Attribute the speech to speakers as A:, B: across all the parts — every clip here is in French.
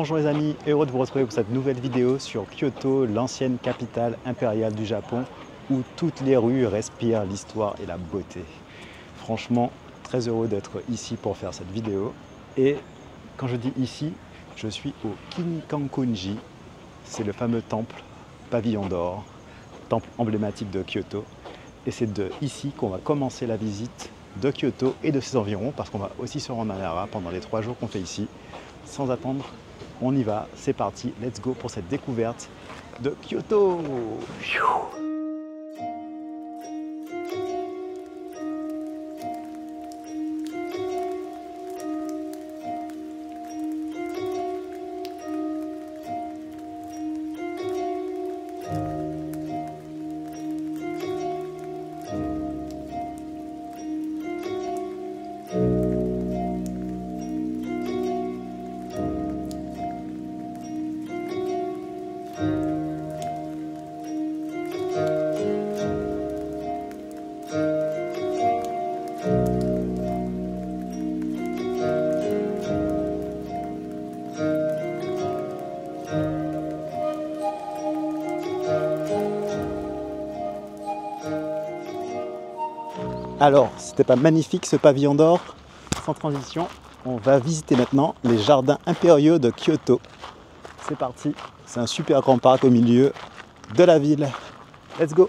A: Bonjour les amis, heureux de vous retrouver pour cette nouvelle vidéo sur Kyoto, l'ancienne capitale impériale du Japon, où toutes les rues respirent l'histoire et la beauté. Franchement, très heureux d'être ici pour faire cette vidéo. Et quand je dis ici, je suis au Kinkakuji, c'est le fameux temple pavillon d'or, temple emblématique de Kyoto. Et c'est de ici qu'on va commencer la visite de Kyoto et de ses environs, parce qu'on va aussi se rendre à Nara pendant les 3 jours qu'on fait ici. Sans attendre, on y va, c'est parti, let's go pour cette découverte de Kyoto. Alors, c'était pas magnifique ce pavillon d'or? Sans transition, on va visiter maintenant les jardins impériaux de Kyoto. C'est parti, c'est un super grand parc au milieu de la ville. Let's go!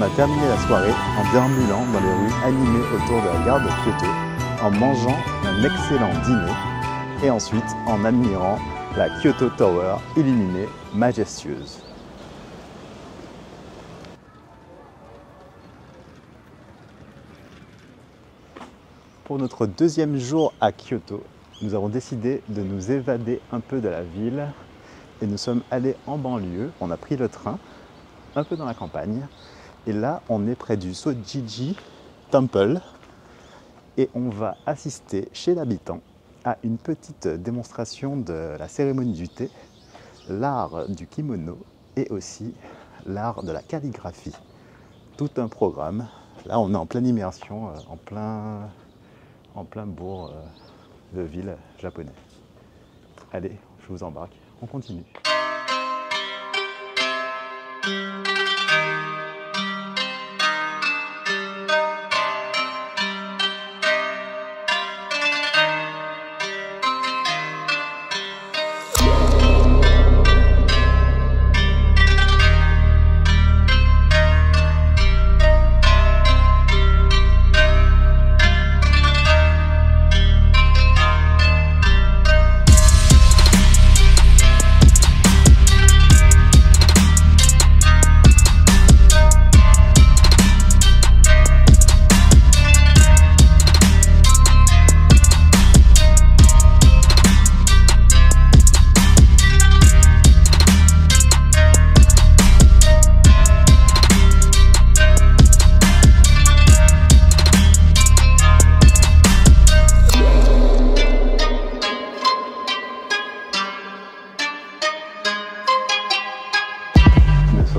A: On a terminé la soirée en déambulant dans les rues animées autour de la gare de Kyoto, en mangeant un excellent dîner et ensuite en admirant la Kyoto Tower illuminée majestueuse. Pour notre deuxième jour à Kyoto, nous avons décidé de nous évader un peu de la ville et nous sommes allés en banlieue. On a pris le train un peu dans la campagne. Et là, on est près du Sojiji Temple et on va assister chez l'habitant à une petite démonstration de la cérémonie du thé, l'art du kimono et aussi l'art de la calligraphie. Tout un programme. Là, on est en pleine immersion, en plein bourg de ville japonais. Allez, je vous embarque, on continue.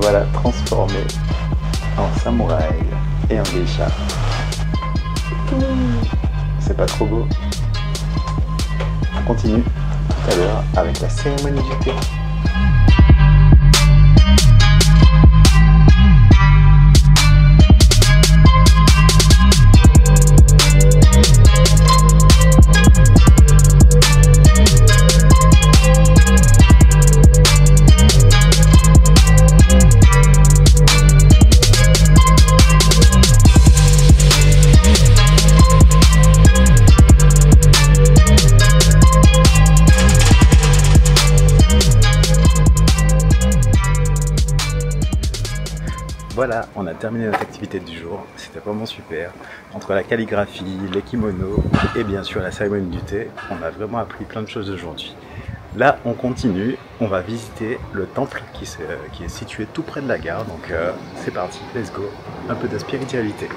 A: Voilà, transformé en samouraï et en geisha. C'est pas trop beau. On continue tout à l'heure avec la cérémonie du thé. on a terminé notre activité du jour. C'était vraiment super. Entre la calligraphie, les kimonos et bien sûr la cérémonie du thé, on a vraiment appris plein de choses aujourd'hui. Là, on continue. On va visiter le temple qui est situé tout près de la gare. Donc c'est parti, let's go. Un peu de spiritualité.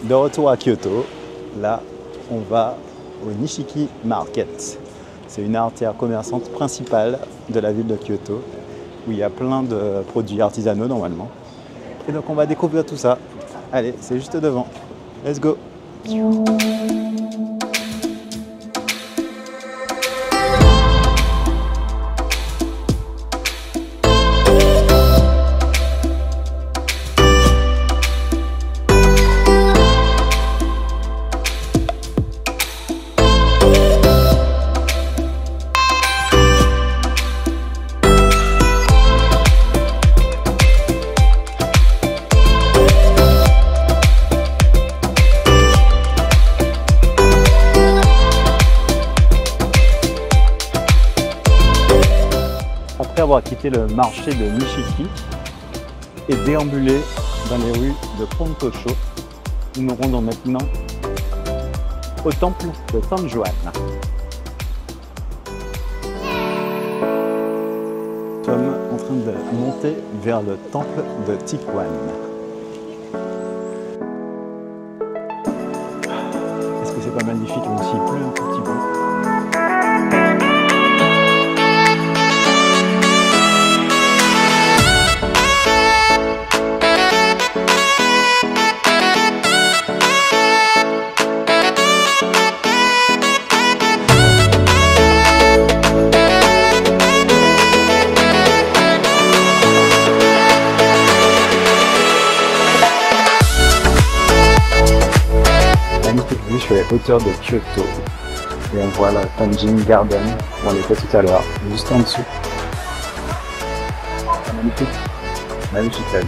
A: De retour à Kyoto, là on va au Nishiki Market. C'est une artère commerçante principale de la ville de Kyoto où il y a plein de produits artisanaux normalement. Et donc on va découvrir tout ça. Allez, c'est juste devant. Let's go! Après avoir quitté le marché de Nishiki et déambulé dans les rues de Pontosho, nous nous rendons maintenant au temple de San Juan. Nous sommes en train de monter vers le temple de Tikuan. Est-ce que c'est pas magnifique? On s'y pleut un tout petit peu. Vue sur les hauteurs de Kyoto et on voit la Tanjin Garden où on était tout à l'heure, juste en dessous. Magnifique, magnifique la vue.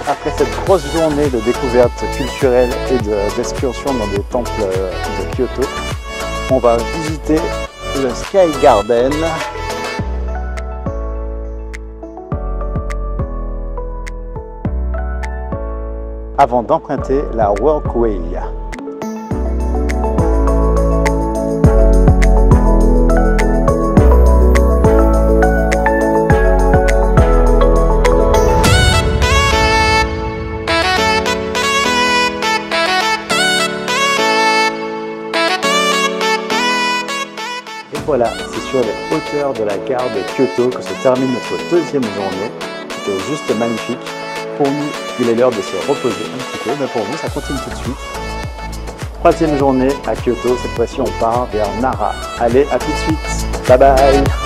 A: Après cette grosse journée de découverte culturelle et d'excursion dans des temples de Kyoto, on va visiter le Sky Garden. Avant d'emprunter la Walkway. Voilà, c'est sur les hauteurs de la gare de Kyoto que se termine notre deuxième journée. C'était juste magnifique. Pour nous, il est l'heure de se reposer un petit peu, mais pour vous, ça continue tout de suite. Troisième journée à Kyoto, cette fois-ci on part vers Nara. Allez, à tout de suite. Bye bye!